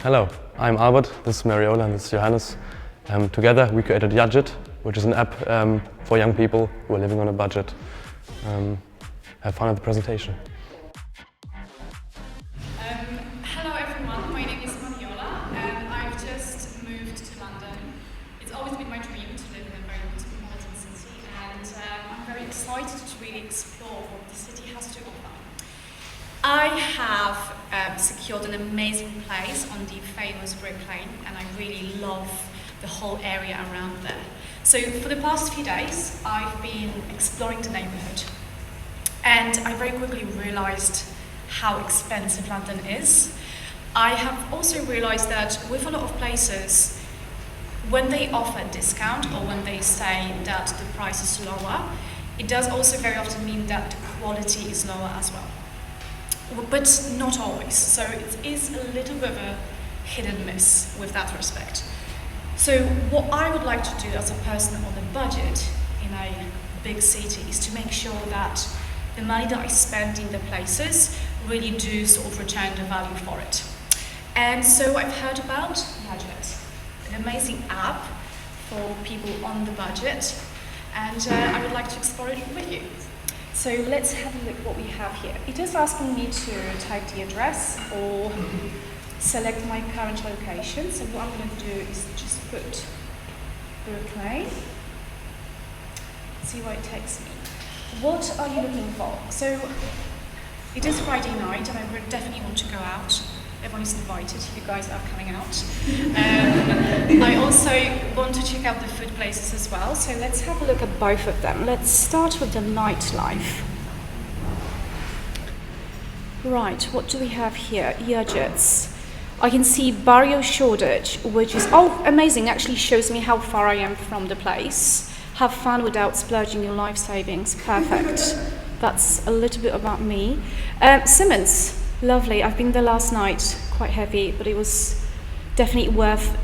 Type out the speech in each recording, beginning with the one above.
Hello, I'm Albert, this is Mariola, and this is Johannes. Together we created YUDGET, which is an app for young people who are living on a budget. Have fun at the presentation. Hello everyone, my name is Mariola and I've just moved to London. It's always been my dream to live in a very cosmopolitan city, and I'm very excited to really explore what the city has to offer. I have secured an amazing place on the famous Brick Lane, and I really love the whole area around there. So for the past few days, I've been exploring the neighbourhood, and I very quickly realised how expensive London is. I have also realised that with a lot of places, when they offer a discount or when they say that the price is lower, it does also very often mean that the quality is lower as well. But not always, so it is a little bit of a hit and miss with that respect. So what I would like to do as a person on a budget in a big city is to make sure that the money that I spend in the places really do sort of return the value for it. And so I've heard about YUDGET, an amazing app for people on the budget, and I would like to explore it with you. So let's have a look what we have here. It is asking me to type the address or select my current location. So what I'm going to do is just put Brick Lane, see where it takes me. What are you looking for? So it is Friday night and I would definitely want to go out. Everyone is invited if you guys are coming out. I also want to check out the food places as well, so let's have a look at both of them. Let's start with the nightlife. Right, what do we have here? YUDGETs. I can see Barrio Shoreditch, which is, oh, amazing, actually shows me how far I am from the place. Have fun without splurging your life savings. Perfect. That's a little bit about me. Simmons. Lovely. I've been there last night, quite heavy, but it was definitely worth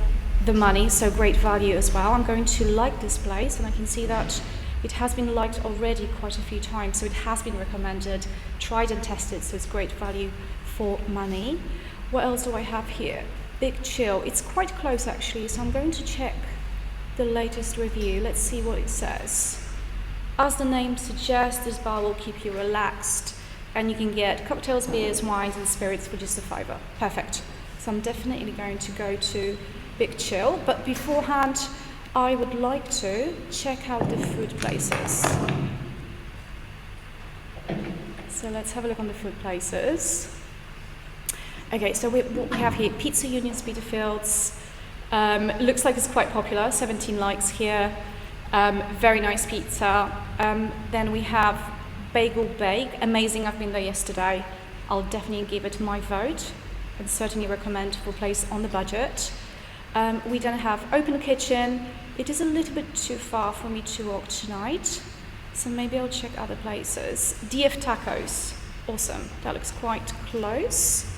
the money, so great value as well. I'm going to like this place, and I can see that it has been liked already quite a few times, so it has been recommended, tried and tested, so it's great value for money. What else do I have here? Big Chill. It's quite close actually, so I'm going to check the latest review. Let's see what it says. As the name suggests, this bar will keep you relaxed, and you can get cocktails, beers, wines and spirits for just $5. Perfect. So I'm definitely going to go to Big Chill, but beforehand I would like to check out the food places. So let's have a look on the food places. Okay, so what we have here, Pizza Union Spitalfields. Looks like it's quite popular, 17 likes here. Very nice pizza. Then we have Bagel Bake, amazing, I've been there yesterday. I'll definitely give it my vote and certainly recommend for a place on the budget. We then have Open Kitchen. It is a little bit too far for me to walk tonight, so maybe I'll check other places. DF Tacos, awesome, that looks quite close.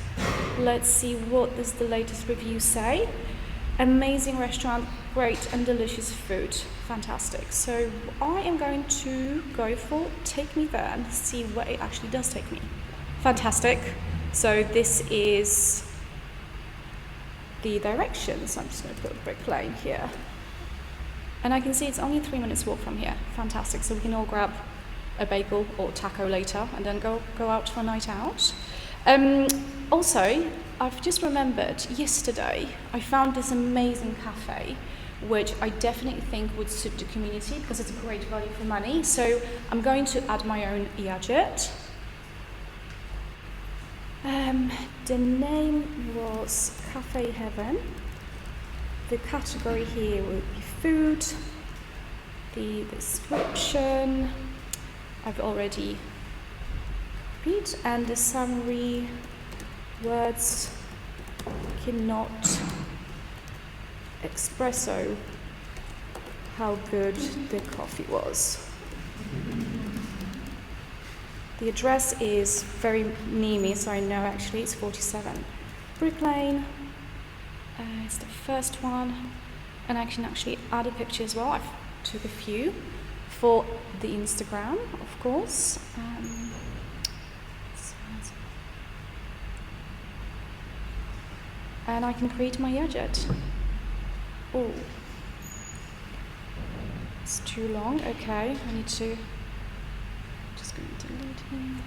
Let's see what does the latest review say. Amazing restaurant, great and delicious food, fantastic. So I am going to go for Take Me There and see where it actually does take me. Fantastic. So this is the directions. I'm just going to put Brick Lane here. And I can see it's only 3 minutes walk from here. Fantastic. So we can all grab a bagel or taco later and then go out for a night out. Also, I've just remembered yesterday I found this amazing cafe which I definitely think would suit the community because it's a great value for money. So I'm going to add my own YUDGET. The name was Cafe Heaven. The category here will be food. The description I've already copied, and the summary words cannot espresso how good the coffee was. The address is very near me, so I know actually it's 47 Brick Lane. It's the first one, and I can actually add a picture as well. I've took a few for the Instagram, of course. and I can create my YUDGET. Oh, it's too long. Okay, I need to just going to delete him.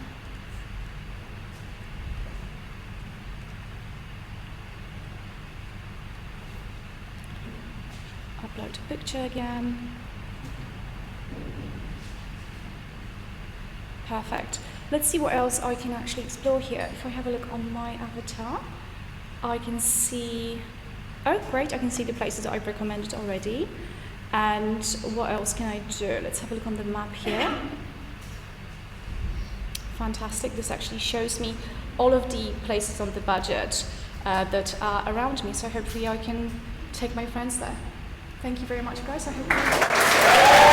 Upload a picture again. Perfect. Let's see what else I can actually explore here. If I have a look on my avatar, I can see, oh great, I can see the places that I've recommended already. And what else can I do? Let's have a look on the map here. Fantastic, this actually shows me all of the places on the budget that are around me, so hopefully I can take my friends there. Thank you very much, guys. I hope you